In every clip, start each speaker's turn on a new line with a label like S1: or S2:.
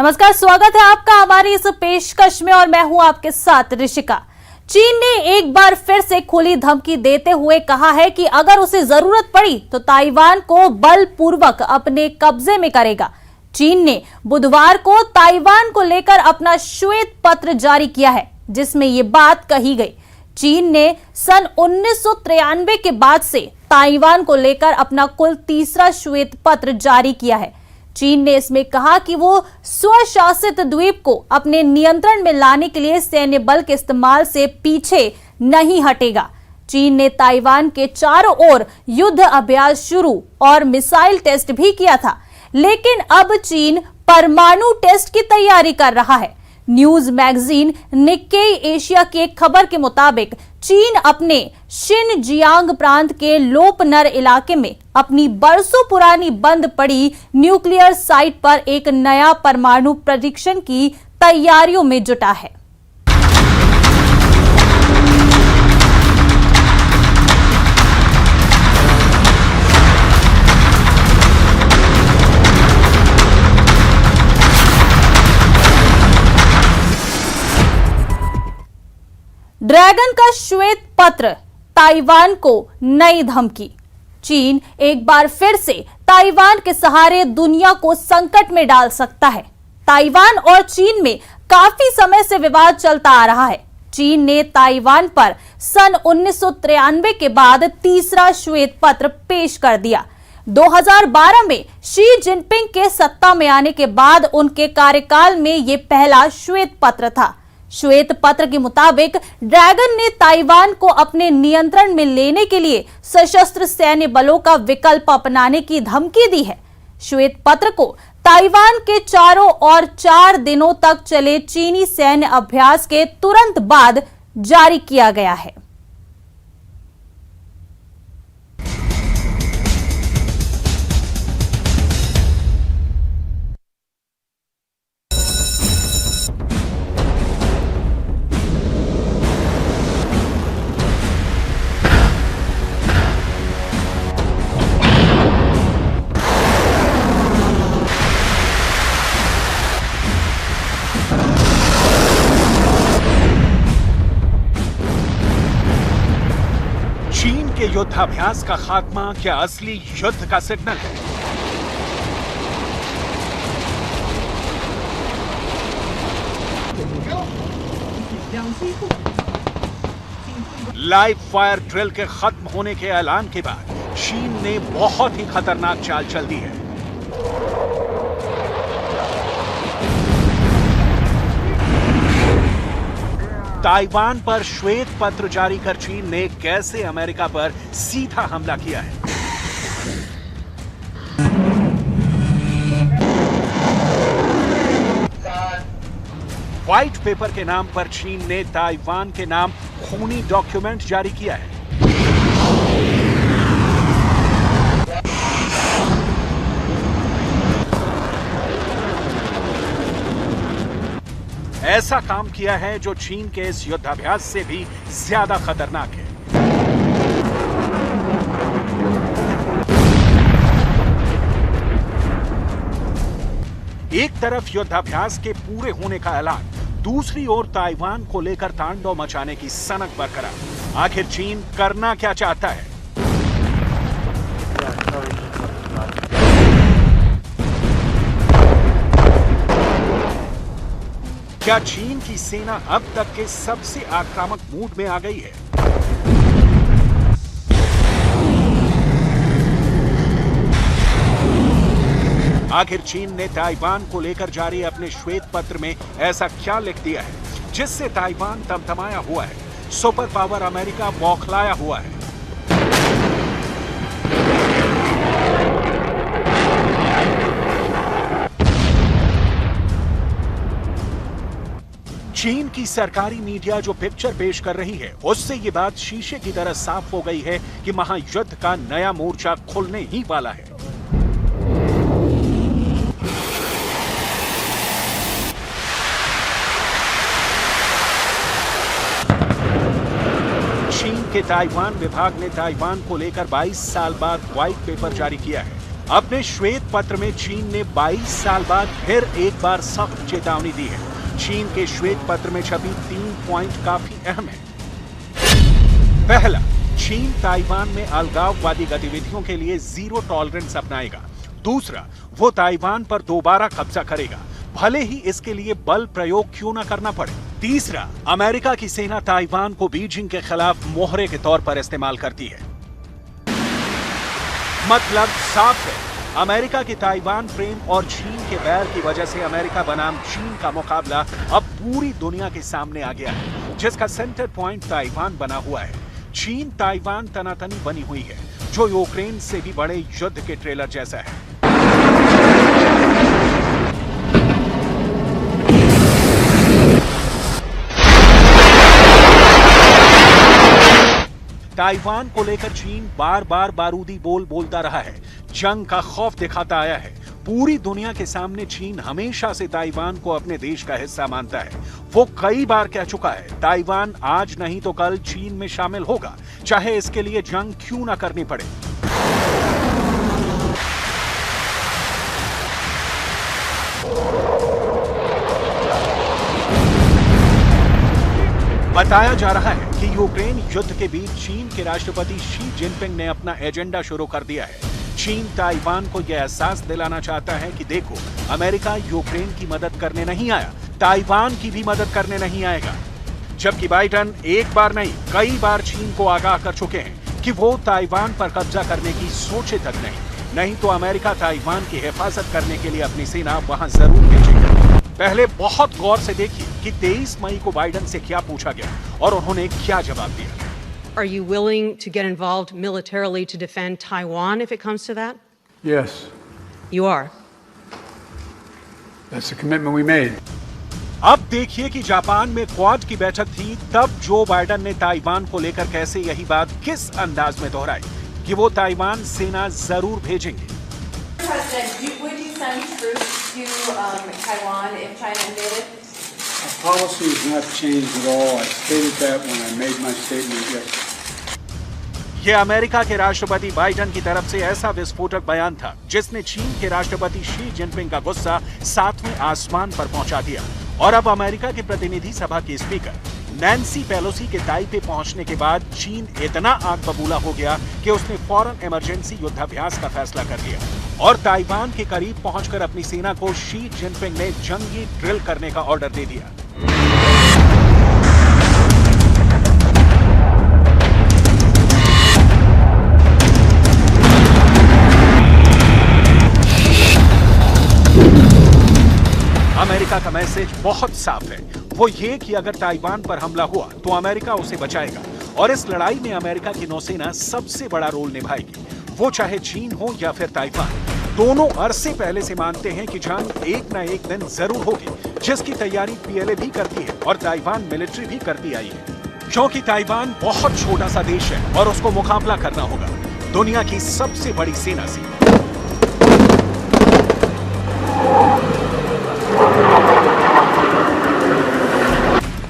S1: नमस्कार, स्वागत है आपका हमारी इस पेशकश में और मैं हूं आपके साथ ऋषिका। चीन ने एक बार फिर से खुली धमकी देते हुए कहा है कि अगर उसे जरूरत पड़ी तो ताइवान को बलपूर्वक अपने कब्जे में करेगा। चीन ने बुधवार को ताइवान को लेकर अपना श्वेत पत्र जारी किया है, जिसमें ये बात कही गई। चीन ने सन 1993 के बाद से ताइवान को लेकर अपना कुल तीसरा श्वेत पत्र जारी किया है। चीन ने इसमें कहा कि वो स्वशासित द्वीप को अपने नियंत्रण में लाने के लिए सैन्य बल के इस्तेमाल से पीछे नहीं हटेगा। चीन ने ताइवान के चारों ओर युद्ध अभ्यास शुरू और मिसाइल टेस्ट भी किया था, लेकिन अब चीन परमाणु टेस्ट की तैयारी कर रहा है। न्यूज मैगजीन निक्केई एशिया की एक खबर के मुताबिक चीन अपने शिनजियांग प्रांत के लोपनर इलाके में अपनी बरसों पुरानी बंद पड़ी न्यूक्लियर साइट पर एक नया परमाणु परीक्षण की तैयारियों में जुटा है। ड्रैगन का श्वेत पत्र, ताइवान को नई धमकी। चीन एक बार फिर से ताइवान के सहारे दुनिया को संकट में डाल सकता है। ताइवान और चीन में काफी समय से विवाद चलता आ रहा है। चीन ने ताइवान पर सन 1993 के बाद तीसरा श्वेत पत्र पेश कर दिया। 2012 में शी जिनपिंग के सत्ता में आने के बाद उनके कार्यकाल में यह पहला श्वेत पत्र था। श्वेत पत्र के मुताबिक ड्रैगन ने ताइवान को अपने नियंत्रण में लेने के लिए सशस्त्र सैन्य बलों का विकल्प अपनाने की धमकी दी है। श्वेत पत्र को ताइवान के चारों ओर 4 दिनों तक चले चीनी सैन्य अभ्यास के तुरंत बाद जारी किया गया है।
S2: चीन के युद्धाभ्यास का खात्मा क्या असली युद्ध का सिग्नल है? लाइव फायर ड्रिल के खत्म होने के ऐलान के बाद चीन ने बहुत ही खतरनाक चाल चल दी है। ताइवान पर श्वेत पत्र जारी कर चीन ने कैसे अमेरिका पर सीधा हमला किया है? व्हाइट पेपर के नाम पर चीन ने ताइवान के नाम खूनी डॉक्यूमेंट जारी किया है। ऐसा काम किया है जो चीन के इस युद्धाभ्यास से भी ज्यादा खतरनाक है। एक तरफ युद्धाभ्यास के पूरे होने का ऐलान, दूसरी ओर ताइवान को लेकर तांडव मचाने की सनक बरकरार। आखिर चीन करना क्या चाहता है? क्या चीन की सेना अब तक के सबसे आक्रामक मूड में आ गई है? आखिर चीन ने ताइवान को लेकर जारी अपने श्वेत पत्र में ऐसा क्या लिख दिया है जिससे ताइवान तमतमाया हुआ है, सुपर पावर अमेरिका बौखलाया हुआ है? चीन की सरकारी मीडिया जो पिक्चर पेश कर रही है, उससे ये बात शीशे की तरह साफ हो गई है कि महायुद्ध का नया मोर्चा खुलने ही वाला है। चीन के ताइवान विभाग ने ताइवान को लेकर 22 साल बाद व्हाइट पेपर जारी किया है। अपने श्वेत पत्र में चीन ने 22 साल बाद फिर एक बार सख्त चेतावनी दी है। चीन के श्वेत पत्र में छपी 3 पॉइंट काफी अहम है। पहला, चीन ताइवान में अलगाववादी गतिविधियों के लिए जीरो टॉलरेंस अपनाएगा। दूसरा, वो ताइवान पर दोबारा कब्जा करेगा, भले ही इसके लिए बल प्रयोग क्यों न करना पड़े। तीसरा, अमेरिका की सेना ताइवान को बीजिंग के खिलाफ मोहरे के तौर पर इस्तेमाल करती है। मतलब साफ है, अमेरिका की ताइवान प्रेम और चीन के बैर की वजह से अमेरिका बनाम चीन का मुकाबला अब पूरी दुनिया के सामने आ गया है, जिसका सेंटर पॉइंट ताइवान बना हुआ है। चीन ताइवान तनातनी बनी हुई है, जो यूक्रेन से भी बड़े युद्ध के ट्रेलर जैसा है। ताइवान को लेकर चीन बार बार बारूदी बोल बोलता रहा है, जंग का खौफ दिखाता आया है। पूरी दुनिया के सामने चीन हमेशा से ताइवान को अपने देश का हिस्सा मानता है। वो कई बार कह चुका है, ताइवान आज नहीं तो कल चीन में शामिल होगा, चाहे इसके लिए जंग क्यों ना करनी पड़े। बताया जा रहा है कि यूक्रेन युद्ध के बीच चीन के राष्ट्रपति शी जिनपिंग ने अपना एजेंडा शुरू कर दिया है। चीन ताइवान को यह एहसास दिलाना चाहता है कि देखो, अमेरिका यूक्रेन की मदद करने नहीं आया, ताइवान की भी मदद करने नहीं आएगा। जबकि बाइडेन एक बार नहीं, कई बार चीन को आगाह कर चुके हैं कि वो ताइवान पर कब्जा करने की सोचे तक नहीं तो अमेरिका ताइवान की हिफाजत करने के लिए अपनी सेना वहां जरूर भेजेगा। पहले बहुत गौर से देखिए कि 23 मई को बाइडेन से क्या पूछा गया और उन्होंने क्या जवाब दिया।
S3: Are you willing to get involved militarily to defend Taiwan if it comes to that?
S4: Yes.
S3: You are.
S4: That's the commitment we made.
S2: अब देखिए कि जापान में क्वाड की बैठक थी, तब जो बाइडेन ने ताइवान को लेकर कैसे यही बात किस अंदाज में दोहराई कि वो ताइवान सेना जरूर भेजेंगे।
S5: President, would you send troops to Taiwan if China invaded?
S4: Our policy has not changed at all. I stated that when I made my statement yesterday.
S2: ये अमेरिका के राष्ट्रपति बाइडेन की तरफ से ऐसा विस्फोटक बयान था जिसने चीन के राष्ट्रपति शी जिनपिंग का गुस्सा 7वें आसमान पर पहुंचा दिया। और अब अमेरिका के प्रतिनिधि सभा की स्पीकर नैन्सी पेलोसी के ताइपे पहुंचने के बाद चीन इतना आग बबूला हो गया कि उसने फौरन इमरजेंसी युद्धाभ्यास का फैसला कर लिया और ताइवान के करीब पहुंचकर अपनी सेना को शी जिनपिंग ने जंगी ड्रिल करने का ऑर्डर दे दिया। अमेरिका का मैसेज बहुत साफ है, वो ये कि अगर ताइवान पर हमला हुआ तो अमेरिका उसे बचाएगा और इस लड़ाई में अमेरिका की नौसेना सबसे बड़ा रोल निभाएगी, वो चाहे चीन हो या फिर ताइवान। दोनों अरसे पहले से मानते हैं कि जंग एक न एक दिन जरूर होगी, जिसकी तैयारी पीएलए भी करती है और ताइवान मिलिट्री भी करती आई है, क्योंकि ताइवान बहुत छोटा सा देश है और उसको मुकाबला करना होगा दुनिया की सबसे बड़ी सेना से।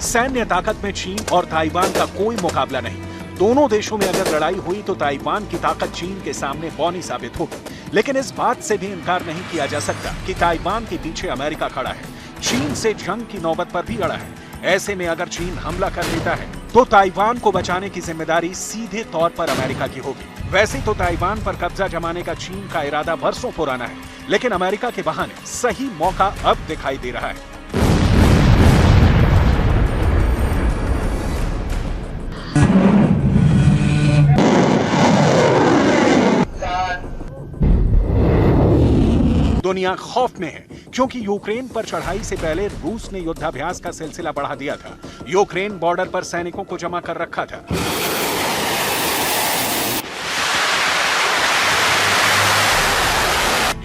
S2: सैन्य ताकत में चीन और ताइवान का कोई मुकाबला नहीं। दोनों देशों में अगर लड़ाई हुई तो ताइवान की ताकत चीन के सामने बौनी साबित होगी, लेकिन इस बात से भी इनकार नहीं किया जा सकता कि ताइवान के पीछे अमेरिका खड़ा है, चीन से जंग की नौबत पर भी अड़ा है। ऐसे में अगर चीन हमला कर देता है तो ताइवान को बचाने की जिम्मेदारी सीधे तौर पर अमेरिका की होगी। वैसे तो ताइवान पर कब्जा जमाने का चीन का इरादा बरसों पुराना है, लेकिन अमेरिका के बहाने सही मौका अब दिखाई दे रहा है। दुनिया खौफ में है क्योंकि यूक्रेन पर चढ़ाई से पहले रूस ने युद्धाभ्यास का सिलसिला बढ़ा दिया था। यूक्रेन बॉर्डर पर सैनिकों को जमा कर रखा था।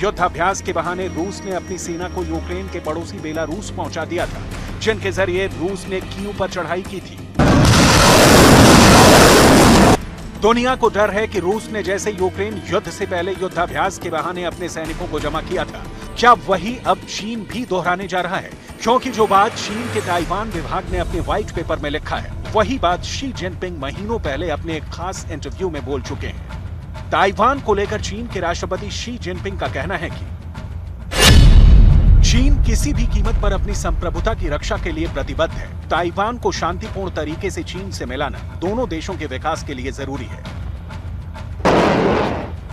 S2: युद्धाभ्यास के बहाने रूस ने अपनी सेना को यूक्रेन के पड़ोसी बेलारूस पहुंचा दिया था, जिनके जरिए रूस ने कीव पर चढ़ाई की थी। दुनिया को डर है कि रूस ने जैसे यूक्रेन युद्ध से पहले युद्धाभ्यास के बहाने अपने सैनिकों को जमा किया था, क्या वही अब चीन भी दोहराने जा रहा है? क्योंकि जो बात चीन के ताइवान विभाग ने अपने व्हाइट पेपर में लिखा है, वही बात शी जिनपिंग महीनों पहले अपने एक खास इंटरव्यू में बोल चुके हैं। ताइवान को लेकर चीन के राष्ट्रपति शी जिनपिंग का कहना है कि चीन किसी भी कीमत पर अपनी संप्रभुता की रक्षा के लिए प्रतिबद्ध है। ताइवान को शांतिपूर्ण तरीके से चीन से मिलाना दोनों देशों के विकास के लिए जरूरी है।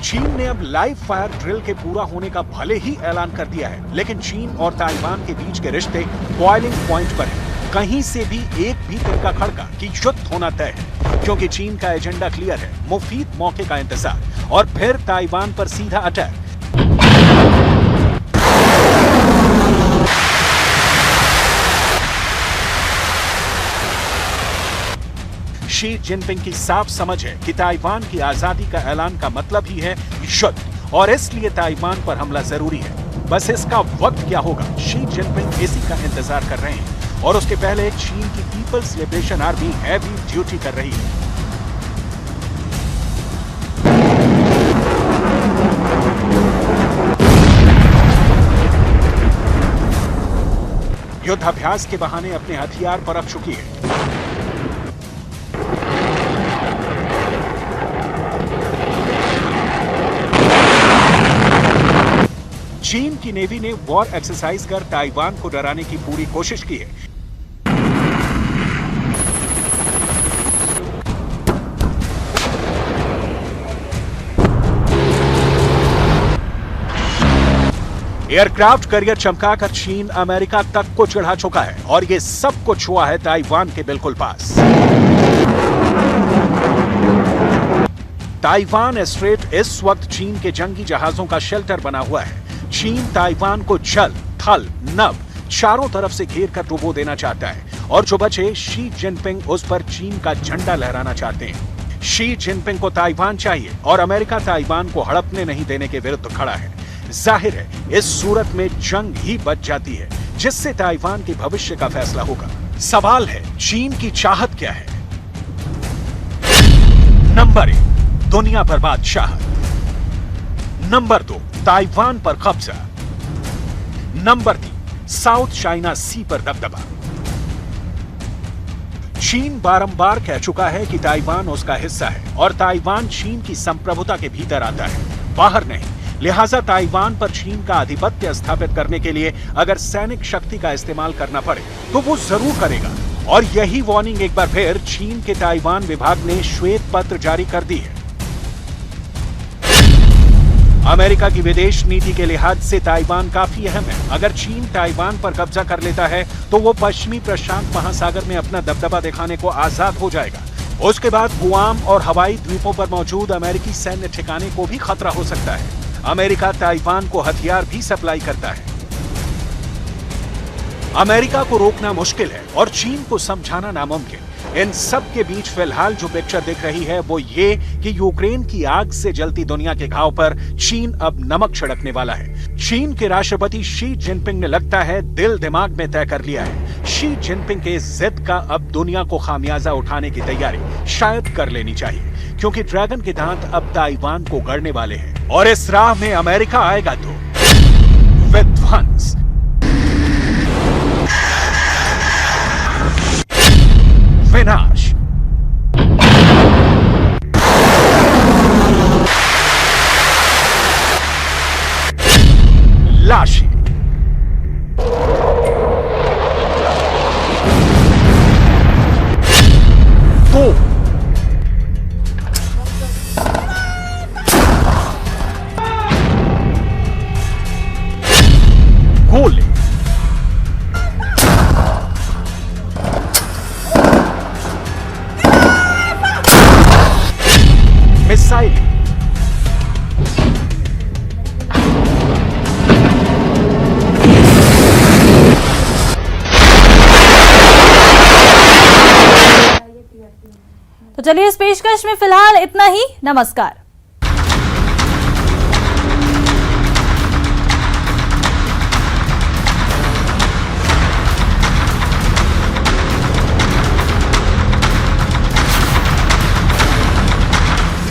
S2: चीन ने अब लाइव फायर ड्रिल के पूरा होने का भले ही ऐलान कर दिया है, लेकिन चीन और ताइवान के बीच के रिश्ते बॉइलिंग पॉइंट पर हैं। कहीं से भी एक भी तिनका खड़का कि युद्ध होना तय है, क्योंकि चीन का एजेंडा क्लियर है, मुफीद मौके का इंतजार और फिर ताइवान पर सीधा अटैक। शी जिनपिंग की साफ समझ है कि ताइवान की आजादी का ऐलान का मतलब ही है युद्ध, और इसलिए ताइवान पर हमला जरूरी है। बस इसका वक्त क्या होगा, शी जिनपिंग इसी का इंतजार कर रहे हैं, और उसके पहले चीन की People's Liberation Army heavy duty कर रही है। युद्धाभ्यास के बहाने अपने हथियार परख चुकी है। चीन की नेवी ने वॉर एक्सरसाइज कर ताइवान को डराने की पूरी कोशिश की है। एयरक्राफ्ट करियर चमकाकर चीन अमेरिका तक को चढ़ा चुका है, और ये सब कुछ हुआ है ताइवान के बिल्कुल पास। ताइवान स्ट्रेट इस वक्त चीन के जंगी जहाजों का शेल्टर बना हुआ है। चीन ताइवान को जल, थल, नभ चारों तरफ से घेर कर डुबो देना चाहता है, और जो बचे शी जिनपिंग उस पर चीन का झंडा लहराना चाहते हैं। शी जिनपिंग को ताइवान चाहिए, और अमेरिका ताइवान को हड़पने नहीं देने के विरुद्ध खड़ा है। जाहिर है इस सूरत में जंग ही बच जाती है, जिससे ताइवान के भविष्य का फैसला होगा। सवाल है चीन की चाहत क्या है। नंबर 1, दुनिया बर्बाद चाहत। नंबर 2, ताइवान पर कब्जा। नंबर 3, साउथ चाइना सी पर दबदबा। चीन बारंबार कह चुका है कि ताइवान उसका हिस्सा है, और ताइवान चीन की संप्रभुता के भीतर आता है, बाहर नहीं। लिहाजा ताइवान पर चीन का आधिपत्य स्थापित करने के लिए अगर सैनिक शक्ति का इस्तेमाल करना पड़े तो वो जरूर करेगा, और यही वार्निंग एक बार फिर चीन के ताइवान विभाग ने श्वेत पत्र जारी कर दी है। अमेरिका की विदेश नीति के लिहाज से ताइवान काफी अहम है। अगर चीन ताइवान पर कब्जा कर लेता है तो वो पश्चिमी प्रशांत महासागर में अपना दबदबा दिखाने को आजाद हो जाएगा। उसके बाद गुआम और हवाई द्वीपों पर मौजूद अमेरिकी सैन्य ठिकाने को भी खतरा हो सकता है। अमेरिका ताइवान को हथियार भी सप्लाई करता है। अमेरिका को रोकना मुश्किल है और चीन को समझाना नामुमकिन। इन सब के बीच फिलहाल जो पिक्चर दिख रही है वो ये कि यूक्रेन की आग से जलती दुनिया के घाव पर चीन अब नमक छिड़कने वाला है। चीन के राष्ट्रपति शी जिनपिंग ने लगता है दिल दिमाग में तय कर लिया है। शी जिनपिंग के जिद का अब दुनिया को खामियाजा उठाने की तैयारी शायद कर लेनी चाहिए, क्योंकि ड्रैगन के दांत अब ताइवान को गड़ने वाले हैं, और इस राह में अमेरिका आएगा तो विध्वंस। विनाश। लाशें। दो। गोले। मिसाइल।
S1: तो चलिए इस पेशकश में फिलहाल इतना ही। नमस्कार।